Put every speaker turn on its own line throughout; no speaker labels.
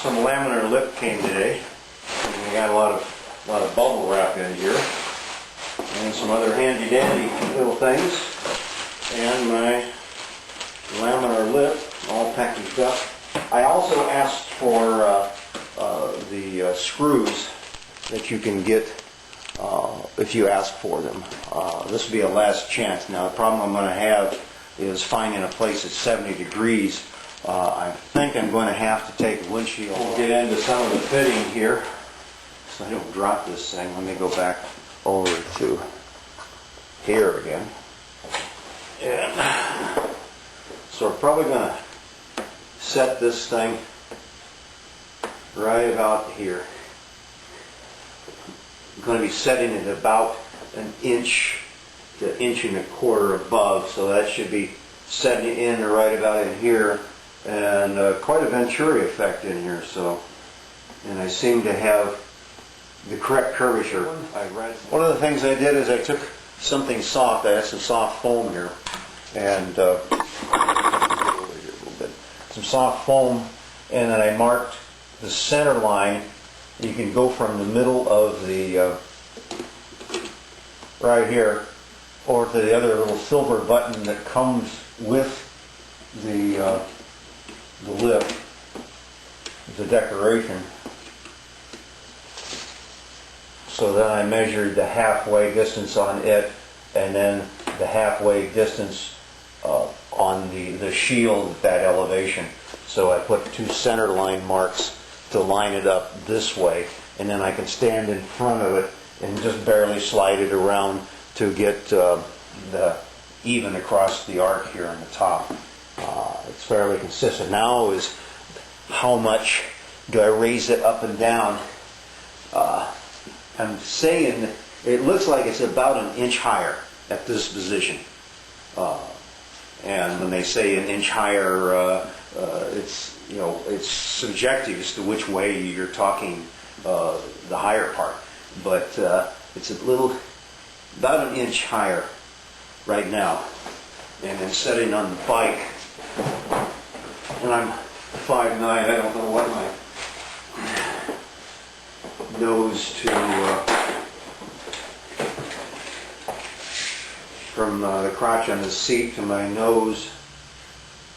Some laminar lip came today. And we got a lot of bubble wrap in here, and some other handy dandy little things, and my laminar lip all packaged up. I also asked for the screws that you can get if you ask for them. This will be a last chance. Now the problem I'm going to have is finding a place at 70 degrees. I think I'm going to have to take the windshield. We'll get into some of the fitting here so I don't drop this thing. Let me go back over to here again. And so we're probably going to set this thing right about here. I'm going to be setting it about an inch to inch and a quarter above, so that should be setting in right about in here, and quite a Venturi effect in here. So, and I seem to have the correct curvature. One of the things I did is I took something soft. I had some soft foam here, and some soft foam, and then I marked the center line. You can go from the middle of the right here over to the other little silver button that comes with the lip, the decoration. So then I measured the halfway distance on it, and then the halfway distance on the shield at that elevation. So I put two center line marks to line it up this way, and then I can stand in front of it and just barely slide it around to get the even across the arc here on the top. It's fairly consistent. Now is how much do I raise it up and down? I'm saying it looks like it's about an inch higher at this position. And when they say an inch higher, it's, you know, it's subjective as to which way you're talking the higher part. But it's a little, about an inch higher right now. And then setting on the bike, and I'm 5'9", I don't know what my nose to from the crotch on the seat to my nose,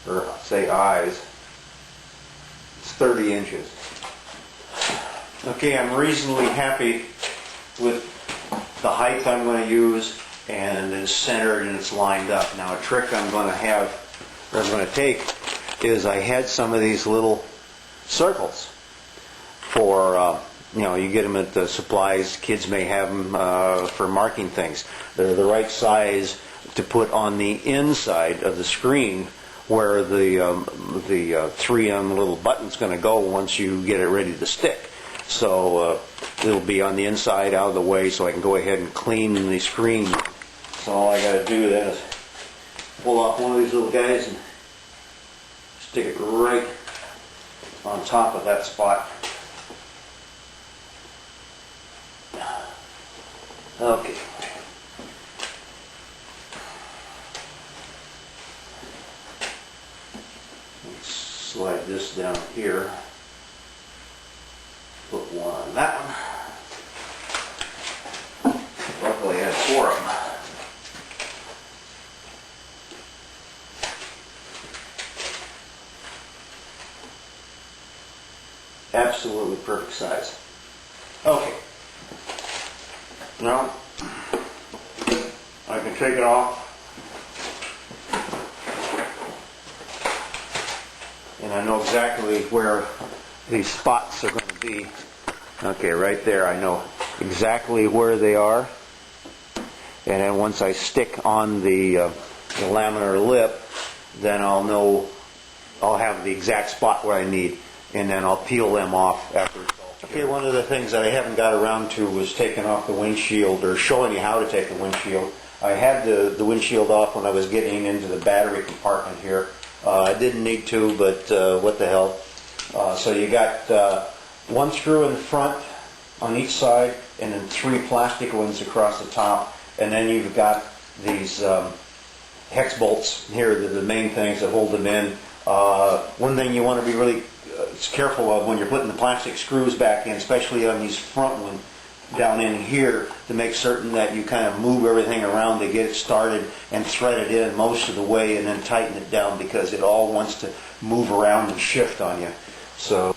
or say eyes, it's 30 inches. Okay, I'm reasonably happy with the height I'm going to use, and it's centered and it's lined up. Now a trick I'm going to have, or I'm going to take, is I had some of these little circles for you know, you get them at the supplies. Kids may have them for marking things. They're the right size to put on the inside of the screen where the three little button's going to go once you get it ready to stick. So it'll be on the inside, out of the way, so I can go ahead and clean the screen. So all I got to do then is pull off one of these little guys and stick it right on top of that spot. Okay. Let's slide this down here. Put one on that one. Luckily I had four of them. Absolutely perfect size. Okay. Now, I can take it off, and I know exactly where these spots are going to be. Okay, right there, I know exactly where they are, and then once I stick on the laminar lip, then I'll know, I'll have the exact spot where I need, and then I'll peel them off after it's all. Okay, one of the things that I haven't got around to was taking off the windshield, or showing you how to take the windshield. I had the windshield off when I was getting into the battery compartment here. I didn't need to, but what the hell. So you got one screw in the front on each side, and then three plastic ones across the top, and then you've got these hex bolts here, the main things that hold them in, One thing you want to be really careful of when you're putting the plastic screws back in, especially on these front ones down in here, to make certain that you kind of move everything around to get it started and thread it in most of the way and then tighten it down, because it all wants to move around and shift on you. So,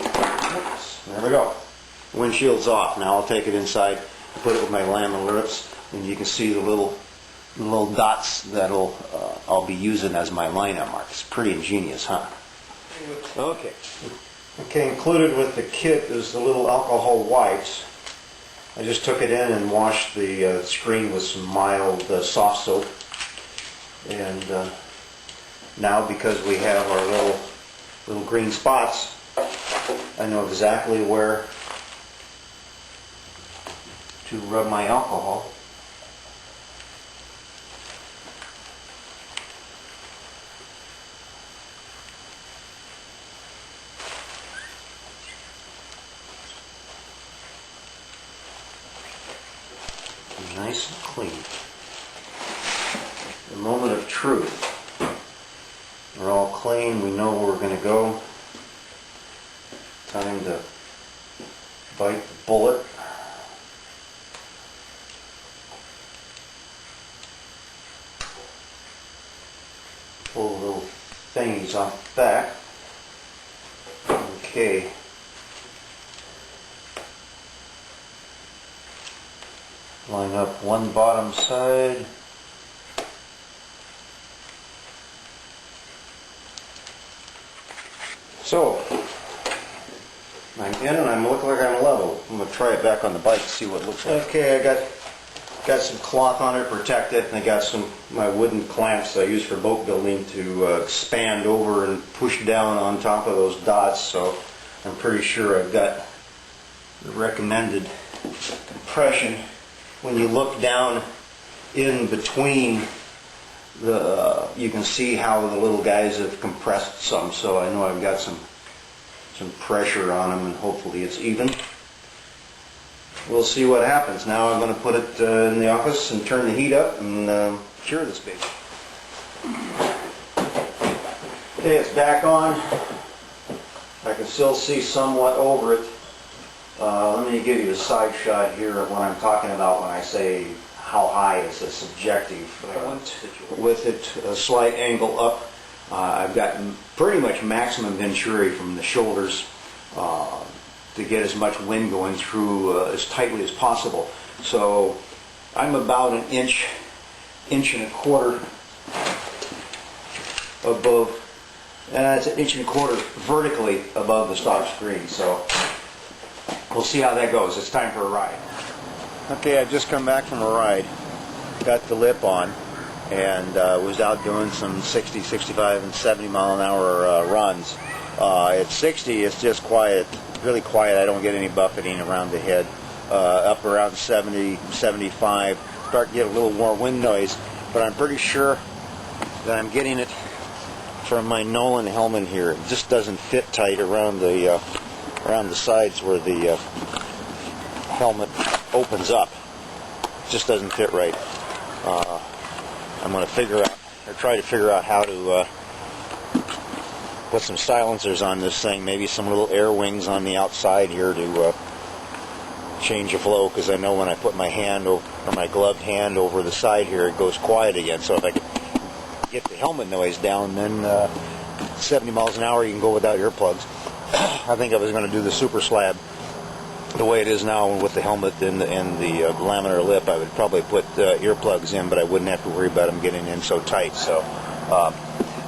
oops, there we go. Windshield's off. Now I'll take it inside, put it with my Laminar lips, and you can see the little dots that I'll be using as my lineup marks. Pretty ingenious, huh? Okay, included with the kit is the little alcohol wipes. I just took it in and washed the screen with some mild soft soap. And now, because we have our little green spots, I know exactly where to rub my alcohol. Nice and clean. The moment of truth. We're all clean, we know where we're going to go. Time to bite the bullet. Pull the little thingies off the back. Okay. Line up one bottom side. So, I'm in and I'm looking like I'm level. I'm going to try it back on the bike to see what it looks like. Okay, I got some cloth on it to protect it, and I got my wooden clamps I use for boat building to expand over and push down on top of those dots, so I'm pretty sure I've got the recommended compression. When you look down in between you can see how the little guys have compressed some, so I know I've got some pressure on them, and hopefully it's even. We'll see what happens. Now I'm going to put it in the office and turn the heat up and cure this baby. Okay, it's back on. I can still see somewhat over it. Let me give you a side shot here of what I'm talking about when I say how high is a subjective. With it a slight angle up, I've gotten pretty much maximum venturi from the shoulders to get as much wind going through as tightly as possible. So I'm about an inch and a quarter above, it's an inch and a quarter vertically above the stock screen. So we'll see how that goes. It's time for a ride. Okay, I've just come back from a ride. Got the lip on and was out doing some 60, 65, and 70 mile an hour runs. At 60, it's just quiet, really quiet. I don't get any buffeting around the head. Up around 70, 75, start to get a little more wind noise, but I'm pretty sure that I'm getting it from my Nolan helmet here. It just doesn't fit tight around the sides where the helmet opens up. It just doesn't fit right. I'm going to try to figure out how to put some silencers on this thing, maybe some little air wings on the outside here to change the flow, because I know when I put my hand or my gloved hand over the side here, it goes quiet again. So if I could get the helmet noise down, then 70 miles an hour you can go without earplugs. I think I was going to do the super slab the way it is now with the helmet and the laminar lip. I would probably put earplugs in, but I wouldn't have to worry about them getting in so tight. So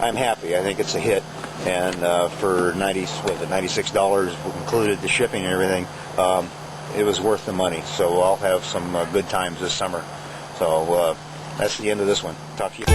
I'm happy. I think it's a hit, and for $96 included the shipping and everything, it was worth the money. So I'll have some good times this summer. So that's the end of this one. Talk to you.